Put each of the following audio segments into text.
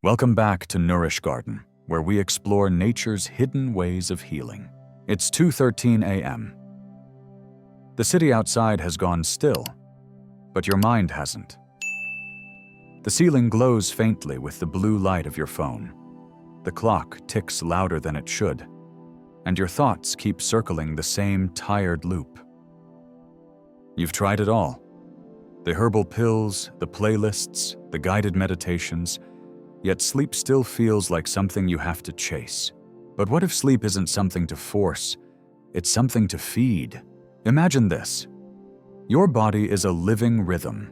Welcome back to Nourish Garden, where we explore nature's hidden ways of healing. It's 2:13 a.m. The city outside has gone still, but your mind hasn't. The ceiling glows faintly with the blue light of your phone. The clock ticks louder than it should, and your thoughts keep circling the same tired loop. You've tried it all. The herbal pills, the playlists, the guided meditations, yet sleep still feels like something you have to chase. But what if sleep isn't something to force? It's something to feed. Imagine this. Your body is a living rhythm,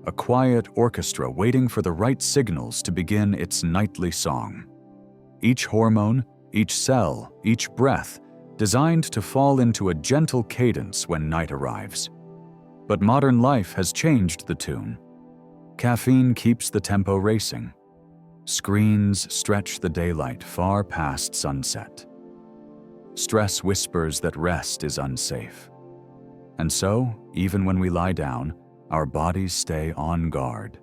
a quiet orchestra waiting for the right signals to begin its nightly song. Each hormone, each cell, each breath, designed to fall into a gentle cadence when night arrives. But modern life has changed the tune. Caffeine keeps the tempo racing. Screens stretch the daylight far past sunset. Stress whispers that rest is unsafe. And so, even when we lie down, our bodies stay on guard,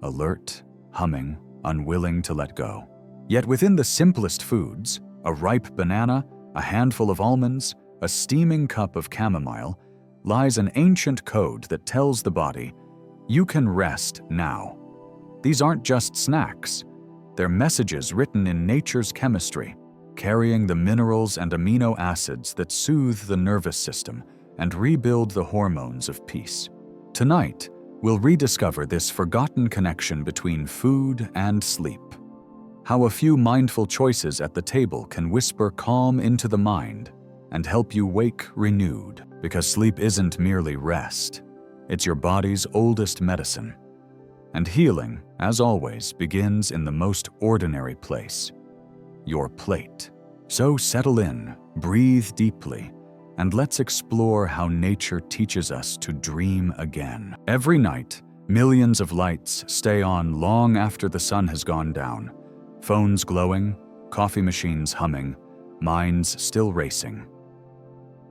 alert, humming, unwilling to let go. Yet within the simplest foods, a ripe banana, a handful of almonds, a steaming cup of chamomile, lies an ancient code that tells the body, you can rest now. These aren't just snacks. They're messages written in nature's chemistry, carrying the minerals and amino acids that soothe the nervous system and rebuild the hormones of peace. Tonight, we'll rediscover this forgotten connection between food and sleep. How a few mindful choices at the table can whisper calm into the mind and help you wake renewed, because sleep isn't merely rest. It's your body's oldest medicine. And healing, as always, begins in the most ordinary place, your plate. So settle in, breathe deeply, and let's explore how nature teaches us to dream again. Every night, millions of lights stay on long after the sun has gone down. Phones glowing, coffee machines humming, minds still racing.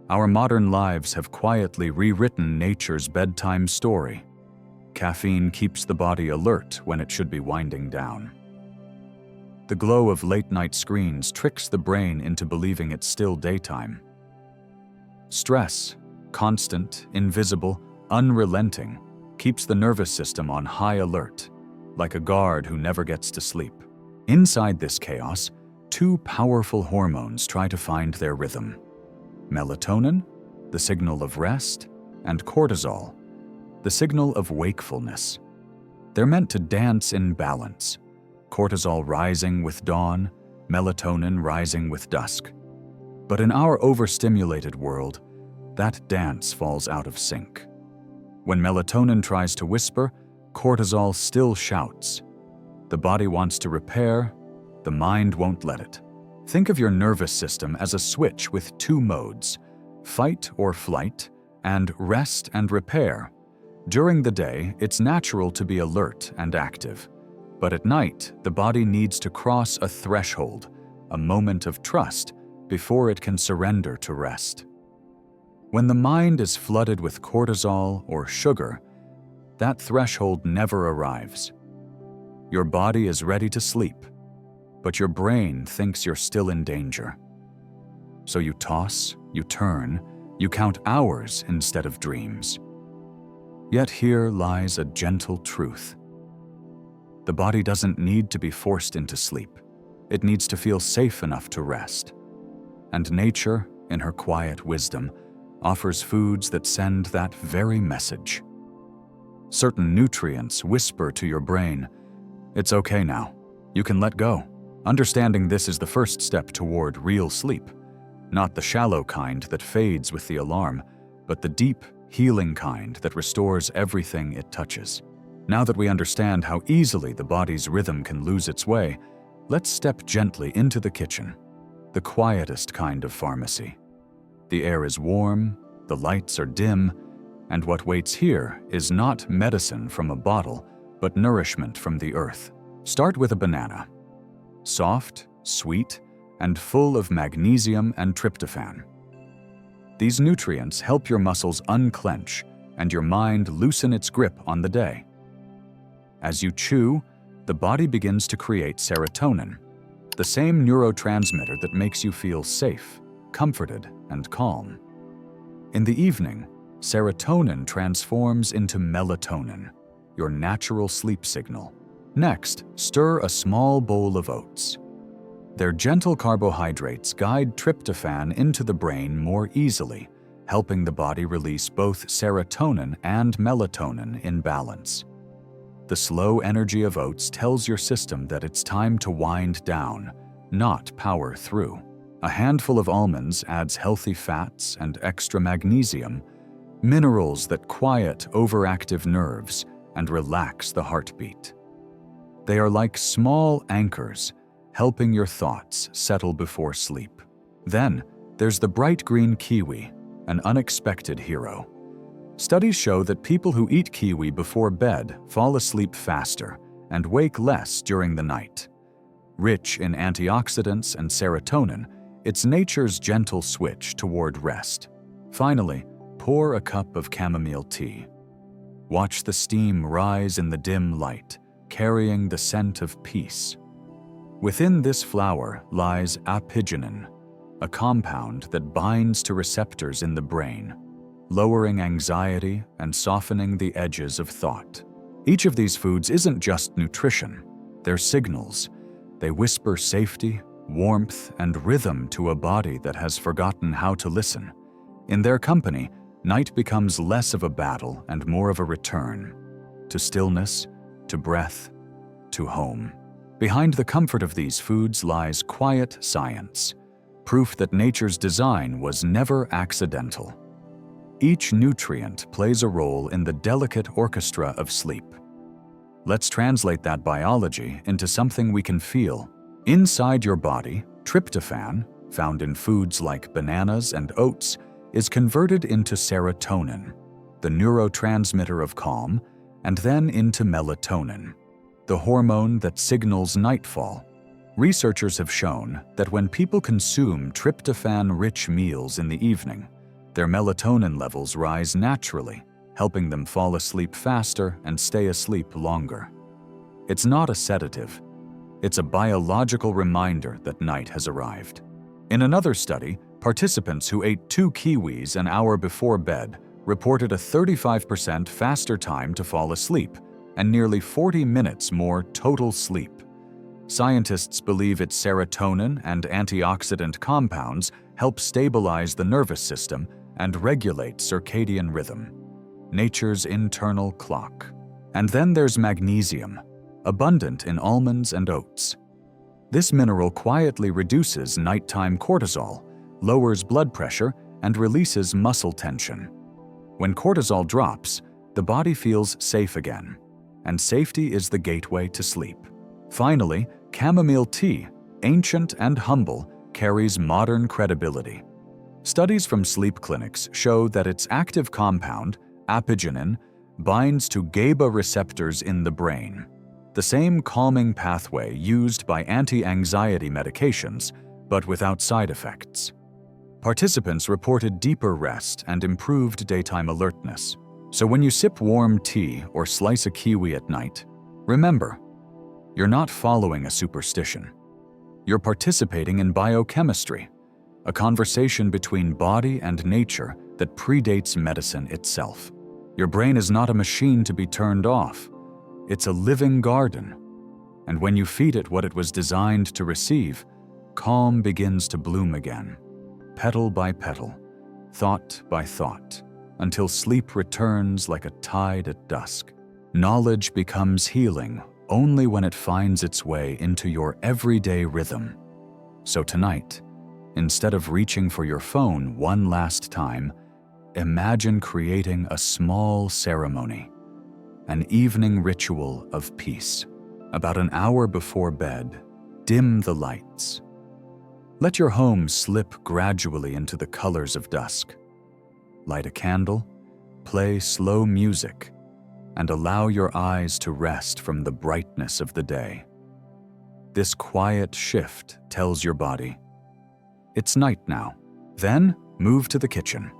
Our modern lives have quietly rewritten nature's bedtime story. Caffeine keeps the body alert when it should be winding down. The glow of late-night screens tricks the brain into believing it's still daytime. Stress, constant, invisible, unrelenting, keeps the nervous system on high alert, like a guard who never gets to sleep. Inside this chaos, two powerful hormones try to find their rhythm. Melatonin, the signal of rest, and cortisol, the signal of wakefulness. They're meant to dance in balance, cortisol rising with dawn, melatonin rising with dusk. But in our overstimulated world, that dance falls out of sync. When melatonin tries to whisper, cortisol still shouts. The body wants to repair, the mind won't let it. Think of your nervous system as a switch with two modes, fight or flight, and rest and repair. During the day, it's natural to be alert and active. But at night, the body needs to cross a threshold, a moment of trust, before it can surrender to rest. When the mind is flooded with cortisol or sugar, that threshold never arrives. Your body is ready to sleep, but your brain thinks you're still in danger. So you toss, you turn, you count hours instead of dreams. Yet here lies a gentle truth. The body doesn't need to be forced into sleep. It needs to feel safe enough to rest. And nature, in her quiet wisdom, offers foods that send that very message. Certain nutrients whisper to your brain, it's okay now, you can let go. Understanding this is the first step toward real sleep, not the shallow kind that fades with the alarm, but the deep, healing kind that restores everything it touches. Now that we understand how easily the body's rhythm can lose its way, let's step gently into the kitchen, the quietest kind of pharmacy. The air is warm, the lights are dim, and what waits here is not medicine from a bottle, but nourishment from the earth. Start with a banana. Soft, sweet, and full of magnesium and tryptophan. These nutrients help your muscles unclench and your mind loosen its grip on the day. As you chew, the body begins to create serotonin, the same neurotransmitter that makes you feel safe, comforted, and calm. In the evening, serotonin transforms into melatonin, your natural sleep signal. Next, stir a small bowl of oats. Their gentle carbohydrates guide tryptophan into the brain more easily, helping the body release both serotonin and melatonin in balance. The slow energy of oats tells your system that it's time to wind down, not power through. A handful of almonds adds healthy fats and extra magnesium, minerals that quiet overactive nerves and relax the heartbeat. They are like small anchors, helping your thoughts settle before sleep. Then, there's the bright green kiwi, an unexpected hero. Studies show that people who eat kiwi before bed fall asleep faster and wake less during the night. Rich in antioxidants and serotonin, it's nature's gentle switch toward rest. Finally, pour a cup of chamomile tea. Watch the steam rise in the dim light, carrying the scent of peace. Within this flower lies apigenin, a compound that binds to receptors in the brain, lowering anxiety and softening the edges of thought. Each of these foods isn't just nutrition, they're signals. They whisper safety, warmth, and rhythm to a body that has forgotten how to listen. In their company, night becomes less of a battle and more of a return to stillness, to breath, to home. Behind the comfort of these foods lies quiet science, proof that nature's design was never accidental. Each nutrient plays a role in the delicate orchestra of sleep. Let's translate that biology into something we can feel. Inside your body, tryptophan, found in foods like bananas and oats, is converted into serotonin, the neurotransmitter of calm, and then into melatonin, the hormone that signals nightfall. Researchers have shown that when people consume tryptophan-rich meals in the evening, their melatonin levels rise naturally, helping them fall asleep faster and stay asleep longer. It's not a sedative. It's a biological reminder that night has arrived. In another study, participants who ate 2 kiwis an hour before bed reported a 35% faster time to fall asleep and nearly 40 minutes more total sleep. Scientists believe its serotonin and antioxidant compounds help stabilize the nervous system and regulate circadian rhythm, nature's internal clock. And then there's magnesium, abundant in almonds and oats. This mineral quietly reduces nighttime cortisol, lowers blood pressure, and releases muscle tension. When cortisol drops, the body feels safe again, and safety is the gateway to sleep. Finally, chamomile tea, ancient and humble, carries modern credibility. Studies from sleep clinics show that its active compound, apigenin, binds to GABA receptors in the brain, the same calming pathway used by anti-anxiety medications, but without side effects. Participants reported deeper rest and improved daytime alertness. So when you sip warm tea or slice a kiwi at night, remember, you're not following a superstition. You're participating in biochemistry, a conversation between body and nature that predates medicine itself. Your brain is not a machine to be turned off. It's a living garden. And when you feed it what it was designed to receive, calm begins to bloom again, petal by petal, thought by thought, until sleep returns like a tide at dusk. Knowledge becomes healing only when it finds its way into your everyday rhythm. So tonight, instead of reaching for your phone one last time, imagine creating a small ceremony, an evening ritual of peace. About an hour before bed, dim the lights. Let your home slip gradually into the colors of dusk. Light a candle, play slow music, and allow your eyes to rest from the brightness of the day. This quiet shift tells your body, it's night now. Then move to the kitchen.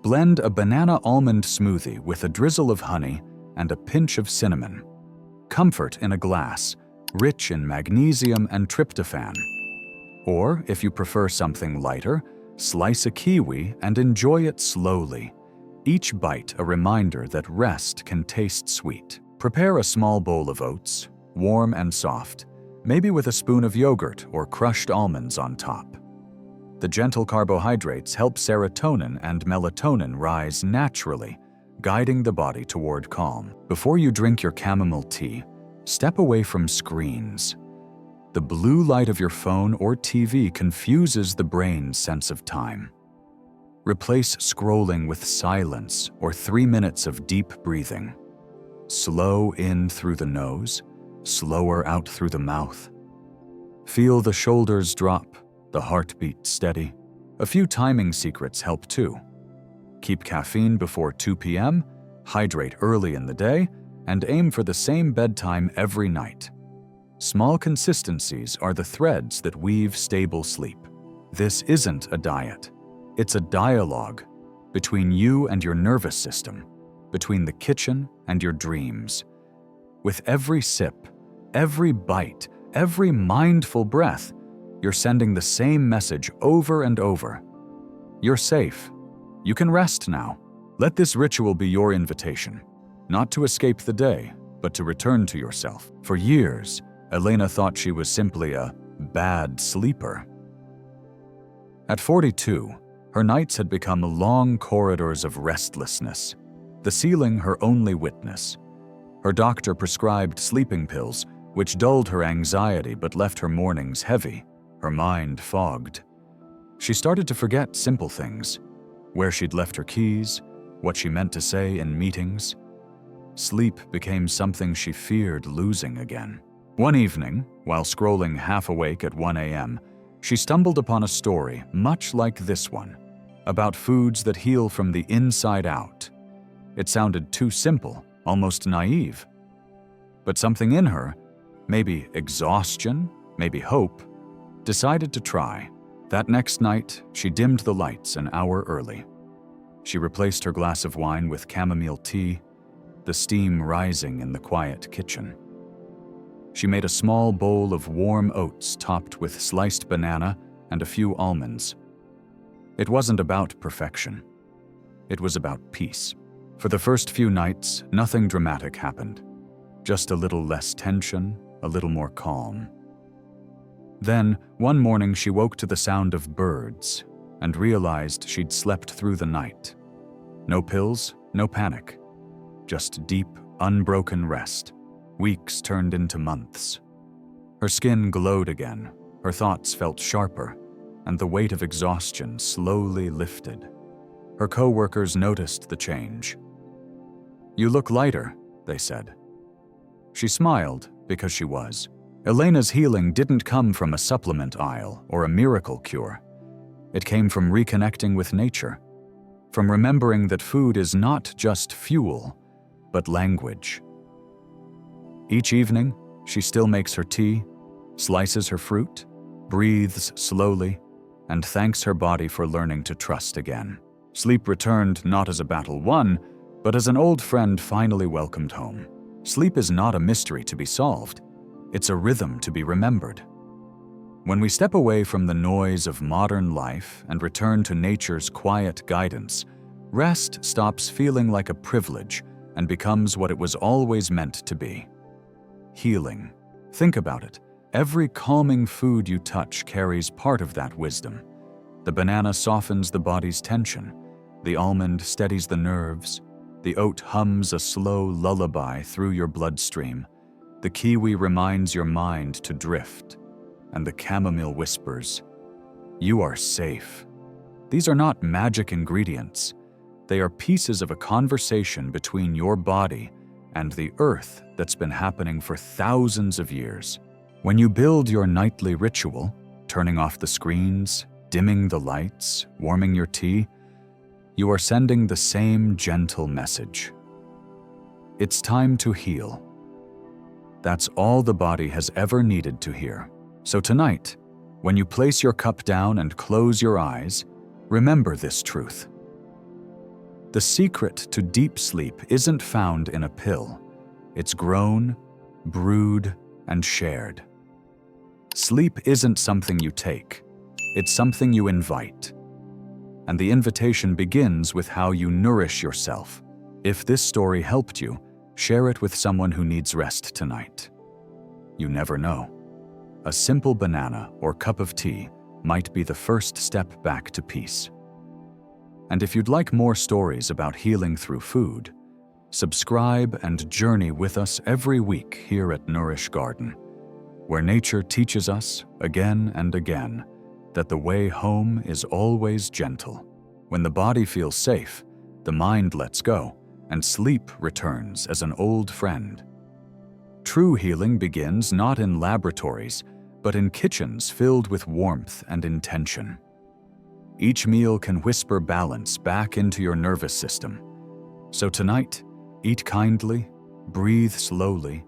Blend a banana almond smoothie with a drizzle of honey and a pinch of cinnamon. comfort in a glass, rich in magnesium and tryptophan. Or, if you prefer something lighter, slice a kiwi and enjoy it slowly. Each bite a reminder that rest can taste sweet. Prepare a small bowl of oats, warm and soft, maybe with a spoon of yogurt or crushed almonds on top. The gentle carbohydrates help serotonin and melatonin rise naturally, guiding the body toward calm. Before you drink your chamomile tea, step away from screens. The blue light of your phone or TV confuses the brain's sense of time. Replace scrolling with silence or 3 minutes of deep breathing. Slow in through the nose, slower out through the mouth. Feel the shoulders drop, the heartbeat steady. A few timing secrets help too. Keep caffeine before 2 p.m., hydrate early in the day, and aim for the same bedtime every night. Small consistencies are the threads that weave stable sleep. This isn't a diet. It's a dialogue between you and your nervous system, between the kitchen and your dreams. With every sip, every bite, every mindful breath, you're sending the same message over and over. You're safe. You can rest now. Let this ritual be your invitation, not to escape the day, but to return to yourself. For years, Elena thought she was simply a bad sleeper. At 42, her nights had become long corridors of restlessness, the ceiling her only witness. Her doctor prescribed sleeping pills, which dulled her anxiety but left her mornings heavy, her mind fogged. She started to forget simple things, where she'd left her keys, what she meant to say in meetings. Sleep became something she feared losing again. One evening, while scrolling half awake at 1 a.m., she stumbled upon a story much like this one, about foods that heal from the inside out. It sounded too simple, almost naive. But something in her, maybe exhaustion, maybe hope, decided to try. That next night, she dimmed the lights an hour early. She replaced her glass of wine with chamomile tea, the steam rising in the quiet kitchen. She made a small bowl of warm oats topped with sliced banana and a few almonds. It wasn't about perfection. It was about peace. For the first few nights, nothing dramatic happened. Just a little less tension, a little more calm. Then, one morning she woke to the sound of birds and realized she'd slept through the night. No pills, no panic. Just deep, unbroken rest. Weeks turned into months. Her skin glowed again, her thoughts felt sharper, and the weight of exhaustion slowly lifted. Her co-workers noticed the change. "You look lighter," they said. She smiled because she was. Elena's healing didn't come from a supplement aisle or a miracle cure. It came from reconnecting with nature, from remembering that food is not just fuel, but language. Each evening, she still makes her tea, slices her fruit, breathes slowly, and thanks her body for learning to trust again. Sleep returned not as a battle won, but as an old friend finally welcomed home. Sleep is not a mystery to be solved. It's a rhythm to be remembered. When we step away from the noise of modern life and return to nature's quiet guidance, rest stops feeling like a privilege and becomes what it was always meant to be. Healing. Think about it. Every calming food you touch carries part of that wisdom. The banana softens the body's tension. The almond steadies the nerves. The oat hums a slow lullaby through your bloodstream. The kiwi reminds your mind to drift. And the chamomile whispers, "You are safe." These are not magic ingredients. They are pieces of a conversation between your body and the earth that's been happening for thousands of years. When you build your nightly ritual, turning off the screens, dimming the lights, warming your tea, you are sending the same gentle message. It's time to heal. That's all the body has ever needed to hear. So tonight, when you place your cup down and close your eyes, remember this truth. The secret to deep sleep isn't found in a pill. It's grown, brewed, and shared. Sleep isn't something you take, it's something you invite. And the invitation begins with how you nourish yourself. If this story helped you, share it with someone who needs rest tonight. You never know. A simple banana or cup of tea might be the first step back to peace. And if you'd like more stories about healing through food, subscribe and journey with us every week here at Nourish Garden, where nature teaches us, again and again, that the way home is always gentle. When the body feels safe, the mind lets go, and sleep returns as an old friend. True healing begins not in laboratories, but in kitchens filled with warmth and intention. Each meal can whisper balance back into your nervous system. So tonight, eat kindly, breathe slowly,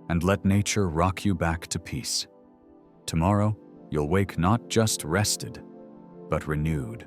and let nature rock you back to peace. Tomorrow, you'll wake not just rested, but renewed.